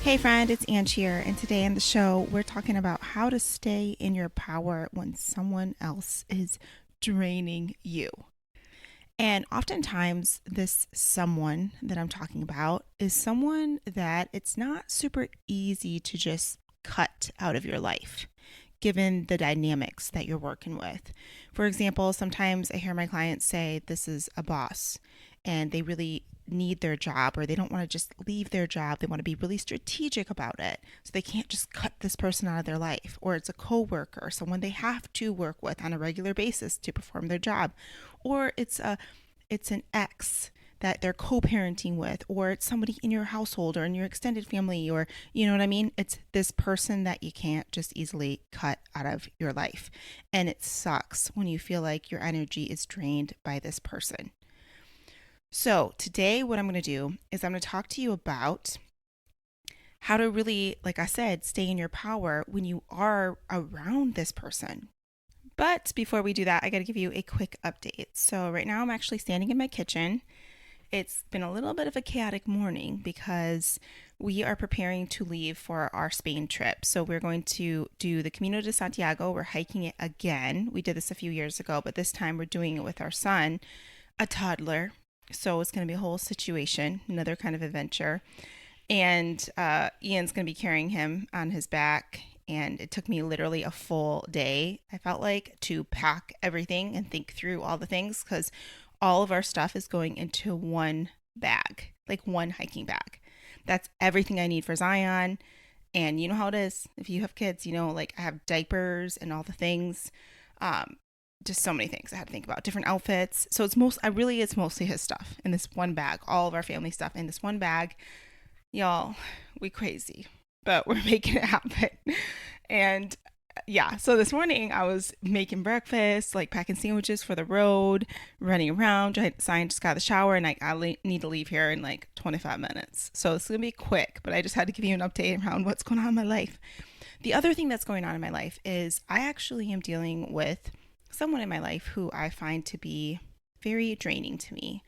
Hey friend, it's Ange here, and today on the show, we're talking about how to stay in your power when someone else is draining you. And oftentimes, this someone that I'm talking about is someone that it's not super easy to just cut out of your life, given the dynamics that you're working with. For example, sometimes I hear my clients say, this is a boss, and they really need their job, or they don't want to just leave their job. They want to be really strategic about it. So they can't just cut this person out of their life. Or it's a coworker, someone they have to work with on a regular basis to perform their job. Or it's an ex that they're co-parenting with, or it's somebody in your household or in your extended family, or you know what I mean? It's this person that you can't just easily cut out of your life. And it sucks when you feel like your energy is drained by this person. So, today, what I'm going to do is I'm going to talk to you about how to really, like I said, stay in your power when you are around this person. But before we do that, I got to give you a quick update. So, right now, I'm actually standing in my kitchen. It's been a little bit of a chaotic morning because we are preparing to leave for our Spain trip. So, we're going to do the Camino de Santiago. We're hiking it again. We did this a few years ago, but this time we're doing it with our son, a toddler. So it's going to be a whole situation, another kind of adventure. And Ian's going to be carrying him on his back. And it took me literally a full day, I felt like, to pack everything and think through all the things because all of our stuff is going into one bag, like one hiking bag. That's everything I need for Zion. And you know how it is. If you have kids, like I have diapers and all the things. Um, just so many things I had to think about, different outfits. So it's mostly his stuff in this one bag, all of our family stuff in this one bag. Y'all, we crazy, but we're making it happen. And yeah, so this morning I was making breakfast, like packing sandwiches for the road, running around. Sign just got out of the shower, and I need to leave here in like 25 minutes. So it's gonna be quick, but I just had to give you an update around what's going on in my life. The other thing that's going on in my life is I actually am dealing with someone in my life who I find to be very draining to me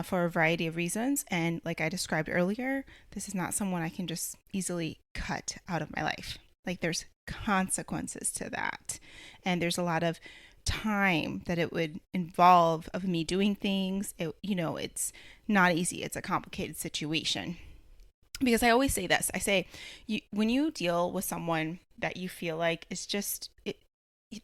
for a variety of reasons. And like I described earlier, this is not someone I can just easily cut out of my life. Like there's consequences to that. And there's a lot of time that it would involve of me doing things. It's not easy. It's a complicated situation. Because I always say this. I say, when you deal with someone that you feel like is just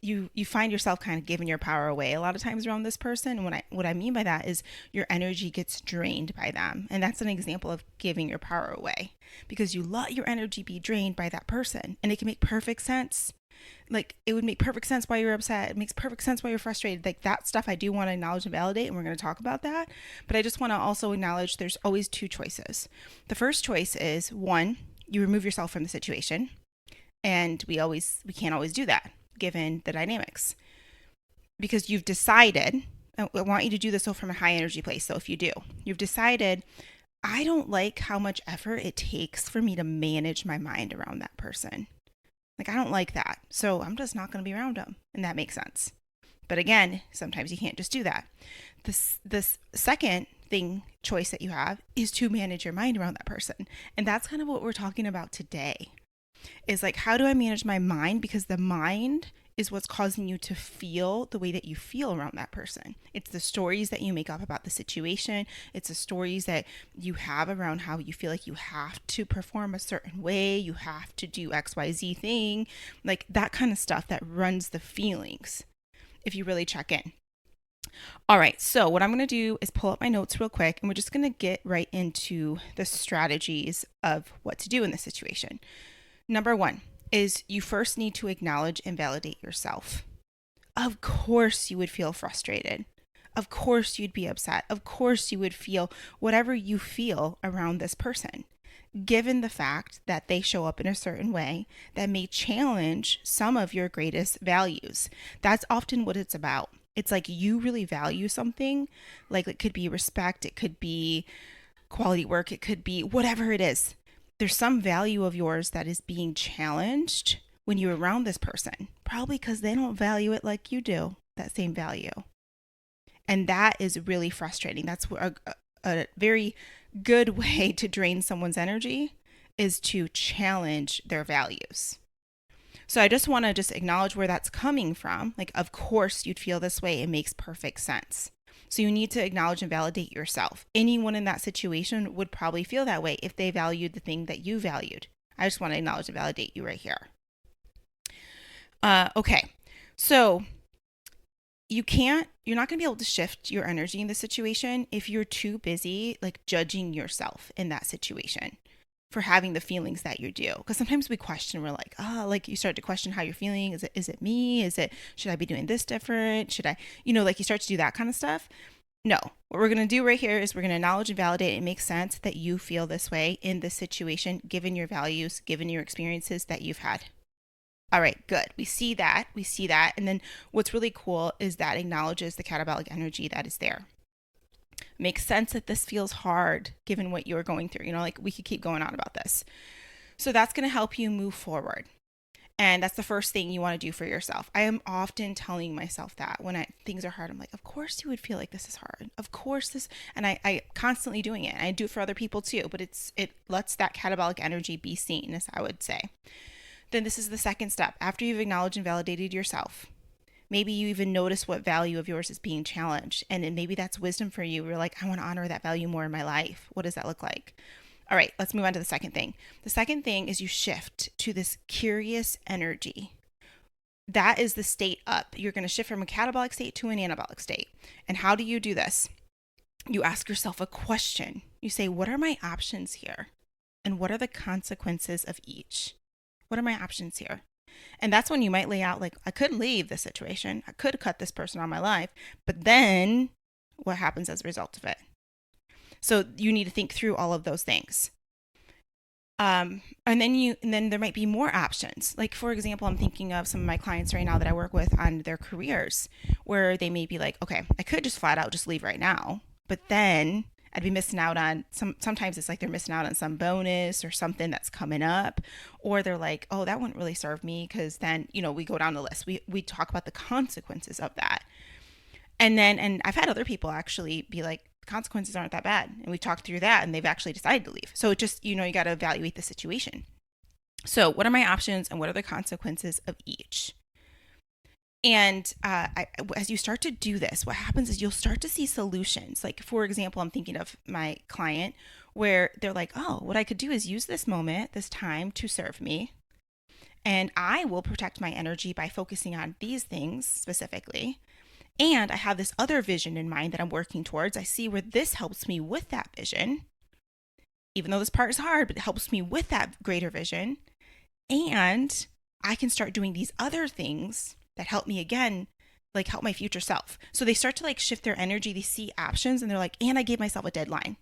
you find yourself kind of giving your power away a lot of times around this person. And what I mean by that is your energy gets drained by them. And that's an example of giving your power away because you let your energy be drained by that person. And it can make perfect sense. Like it would make perfect sense why you're upset. It makes perfect sense why you're frustrated. Like that stuff I do want to acknowledge and validate, and we're going to talk about that. But I just want to also acknowledge there's always two choices. The first choice is one, you remove yourself from the situation. And we can't always do that given the dynamics. Because you've decided, I want you to do this from a high energy place. So if you do, you've decided, I don't like how much effort it takes for me to manage my mind around that person. Like, I don't like that. So I'm just not going to be around them. And that makes sense. But again, sometimes you can't just do that. This second choice that you have is to manage your mind around that person. And that's kind of what we're talking about today is like, how do I manage my mind? Because the mind is what's causing you to feel the way that you feel around that person. It's the stories that you make up about the situation. It's the stories that you have around how you feel like you have to perform a certain way. You have to do XYZ thing, like that kind of stuff that runs the feelings if you really check in. All right, so what I'm going to do is pull up my notes real quick and we're just going to get right into the strategies of what to do in this situation. Number one is you first need to acknowledge and validate yourself. Of course, you would feel frustrated. Of course, you'd be upset. Of course, you would feel whatever you feel around this person, given the fact that they show up in a certain way that may challenge some of your greatest values. That's often what it's about. It's like you really value something, like it could be respect, it could be quality work, it could be whatever it is. There's some value of yours that is being challenged when you're around this person, probably because they don't value it like you do, that same value. And that is really frustrating. That's a very good way to drain someone's energy is to challenge their values. So I just want to just acknowledge where that's coming from. Like, of course you'd feel this way. It makes perfect sense. So you need to acknowledge and validate yourself. Anyone in that situation would probably feel that way if they valued the thing that you valued. I just want to acknowledge and validate you right here. Okay. So you're not going to be able to shift your energy in this situation if you're too busy like judging yourself in that situation for having the feelings that you do. Because sometimes we question, we're like, like you start to question how you're feeling. Is it me? Should I be doing this different? Should I, like you start to do that kind of stuff. No, what we're going to do right here is we're going to acknowledge and validate it makes sense that you feel this way in this situation, given your values, given your experiences that you've had. All right, good. We see that. And then what's really cool is that acknowledges the catabolic energy that is there. Makes sense that this feels hard given what you're going through. Like we could keep going on about this. So that's going to help you move forward. And that's the first thing you want to do for yourself. I am often telling myself that when things are hard, I'm like, of course you would feel like this is hard. Of course this, and I constantly doing it. And I do it for other people too, but it lets that catabolic energy be seen, as I would say. Then this is the second step. After you've acknowledged and validated yourself, maybe you even notice what value of yours is being challenged. And then maybe that's wisdom for you. You're like, I want to honor that value more in my life. What does that look like? All right, let's move on to the second thing. The second thing is you shift to this curious energy. That is the state up. You're going to shift from a catabolic state to an anabolic state. And how do you do this? You ask yourself a question. You say, what are my options here? And what are the consequences of each? What are my options here? And that's when you might lay out like, I could leave this situation. I could cut this person out of my life. But then what happens as a result of it? So you need to think through all of those things. And then there might be more options. Like, for example, I'm thinking of some of my clients right now that I work with on their careers where they may be like, okay, I could just flat out just leave right now. But then I'd be missing out on sometimes it's like they're missing out on some bonus or something that's coming up, or they're like, oh, that wouldn't really serve me, because then, we go down the list. We talk about the consequences of that. And I've had other people actually be like, consequences aren't that bad. And we talked through that and they've actually decided to leave. So it just, you got to evaluate the situation. So what are my options and what are the consequences of each? And as you start to do this, what happens is you'll start to see solutions. Like, for example, I'm thinking of my client where they're like, oh, what I could do is use this moment, this time to serve me. And I will protect my energy by focusing on these things specifically. And I have this other vision in mind that I'm working towards. I see where this helps me with that vision. Even though this part is hard, but it helps me with that greater vision. And I can start doing these other things that help me again, like help my future self. So they start to like shift their energy. They see options and they're like, and I gave myself a deadline.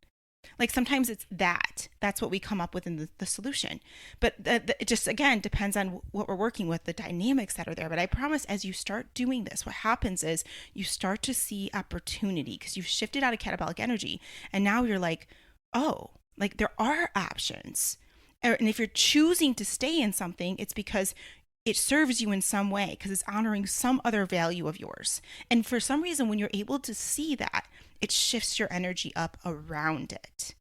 Like sometimes it's that's what we come up with in the solution. But it just, again, depends on what we're working with, the dynamics that are there. But I promise as you start doing this, what happens is you start to see opportunity because you've shifted out of catabolic energy. And now you're like, oh, like there are options. And if you're choosing to stay in something, it's because it serves you in some way, because it's honoring some other value of yours. And for some reason, when you're able to see that, it shifts your energy up around it.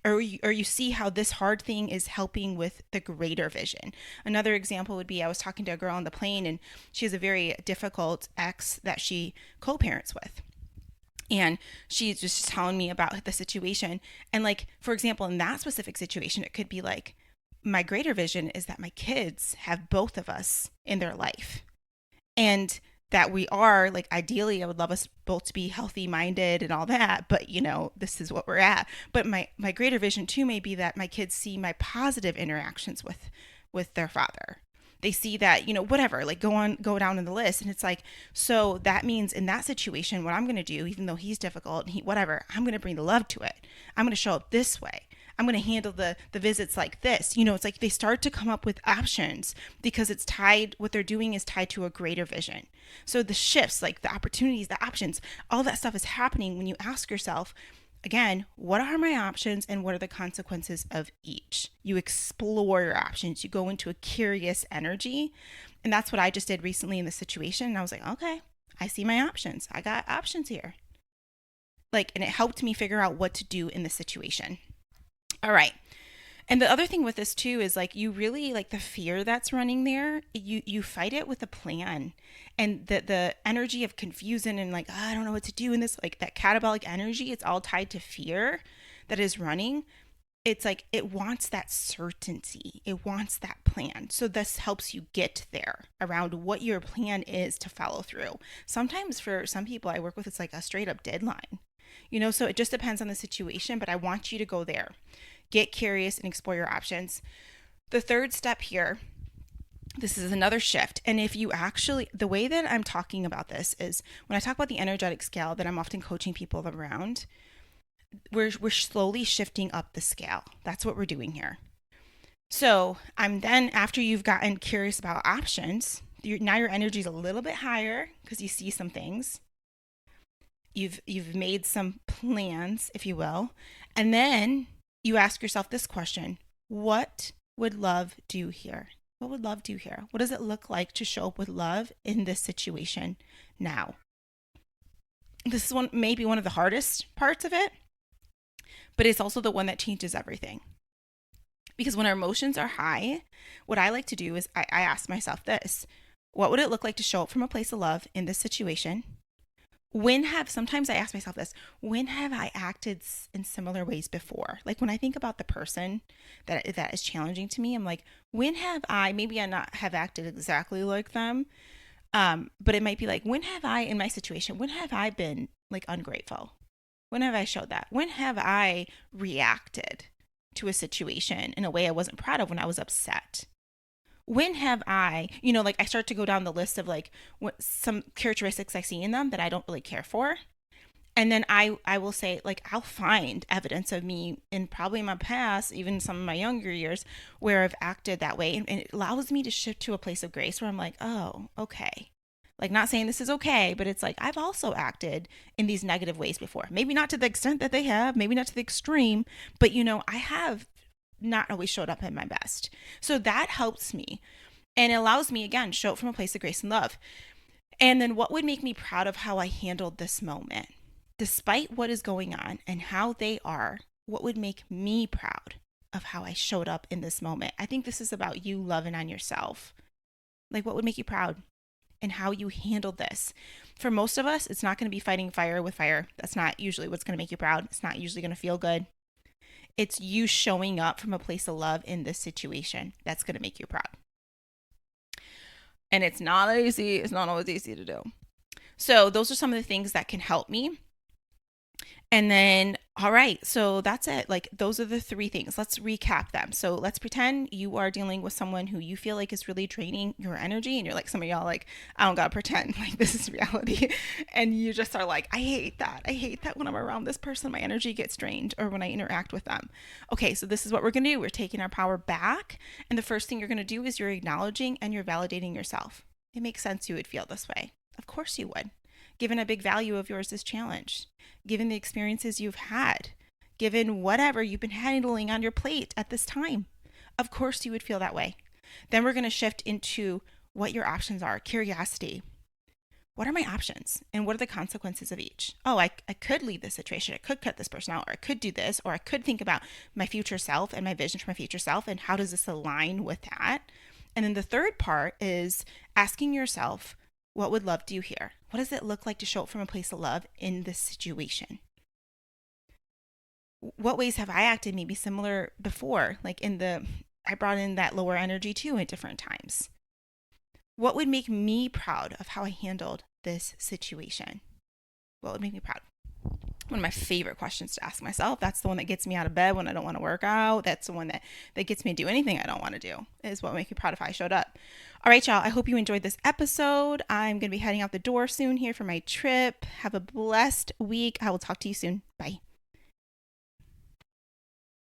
Or you see how this hard thing is helping with the greater vision. Another example would be I was talking to a girl on the plane, and she has a very difficult ex that she co-parents with. And she's just telling me about the situation. And like, for example, in that specific situation, it could be like, my greater vision is that my kids have both of us in their life. And that we are, like, ideally I would love us both to be healthy minded and all that, but this is what we're at. But my greater vision too may be that my kids see my positive interactions with their father. They see that, whatever, like go down in the list. And it's like, so that means in that situation, what I'm going to do, even though he's difficult and whatever, I'm going to bring the love to it. I'm going to show up this way. I'm going to handle the visits like this. It's like they start to come up with options because it's tied, what they're doing is tied to a greater vision. So the shifts, like the opportunities, the options, all that stuff is happening when you ask yourself, again, what are my options and what are the consequences of each? You explore your options. You go into a curious energy. And that's what I just did recently in the situation. And I was like, okay, I see my options. I got options here. And it helped me figure out what to do in the situation. All right. And the other thing with this too is like you really like the fear that's running there, you fight it with a plan. And the energy of confusion and like, oh, I don't know what to do in this, like that catabolic energy, it's all tied to fear that is running. It's like it wants that certainty. It wants that plan. So this helps you get there around what your plan is to follow through. Sometimes for some people I work with, it's like a straight up deadline. So it just depends on the situation, but I want you to go there. Get curious and explore your options. The third step here, this is another shift. And if you actually, the way that I'm talking about this is when I talk about the energetic scale that I'm often coaching people around, we're slowly shifting up the scale. That's what we're doing here. So I'm then, after you've gotten curious about options, now your energy is a little bit higher because you see some things. You've made some plans, if you will, and then you ask yourself this question: what would love do here? What would love do here? What does it look like to show up with love in this situation now? This is maybe one of the hardest parts of it, but it's also the one that changes everything. Because when our emotions are high, what I like to do is I ask myself this: what would it look like to show up from a place of love in this situation? Sometimes I ask myself this: when have I acted in similar ways before? Like when I think about the person that is challenging to me, I'm like, when have I, maybe I not have acted exactly like them, but it might be like, when have I, in my situation, when have I been like ungrateful? When have I showed that? When have I reacted to a situation in a way I wasn't proud of when I was upset? When have I, like I start to go down the list of like what some characteristics I see in them that I don't really care for. And then I will say, like, I'll find evidence of me in probably my past, even some of my younger years, where I've acted that way. And it allows me to shift to a place of grace where I'm like, oh, okay. Like, not saying this is okay, but it's like I've also acted in these negative ways before. Maybe not to the extent that they have, maybe not to the extreme, but I have not always showed up at my best. So that helps me and it allows me, again, show up from a place of grace and love. And then what would make me proud of how I handled this moment? Despite what is going on and how they are, what would make me proud of how I showed up in this moment? I think this is about you loving on yourself. Like, what would make you proud and how you handled this? For most of us, it's not going to be fighting fire with fire. That's not usually what's going to make you proud. It's not usually going to feel good. It's you showing up from a place of love in this situation that's going to make you proud. And it's not easy. It's not always easy to do. So those are some of the things that can help me. And then, all right, so that's it. Like, those are the three things. Let's recap them. So let's pretend you are dealing with someone who you feel like is really draining your energy. And you're like, some of y'all like, I don't gotta pretend, like this is reality. And you just are like, I hate that. I hate that when I'm around this person, my energy gets drained, or when I interact with them. Okay, so this is what we're gonna do. We're taking our power back. And the first thing you're gonna do is you're acknowledging and you're validating yourself. It makes sense you would feel this way. Of course you would. Given a big value of yours is challenged, given the experiences you've had, given whatever you've been handling on your plate at this time. Of course you would feel that way. Then we're going to shift into what your options are. Curiosity. What are my options? And what are the consequences of each? Oh, I could leave this situation. I could cut this person out, or I could do this, or I could think about my future self and my vision for my future self, and how does this align with that? And then the third part is asking yourself, what would love do here? What does it look like to show up from a place of love in this situation? What ways have I acted maybe similar before? Like I brought in that lower energy too at different times. What would make me proud of how I handled this situation? What would make me proud? One of my favorite questions to ask myself. That's the one that gets me out of bed when I don't want to work out. That's the one that gets me to do anything I don't want to do, is what would make me proud if I showed up. All right, y'all. I hope you enjoyed this episode. I'm going to be heading out the door soon here for my trip. Have a blessed week. I will talk to you soon. Bye.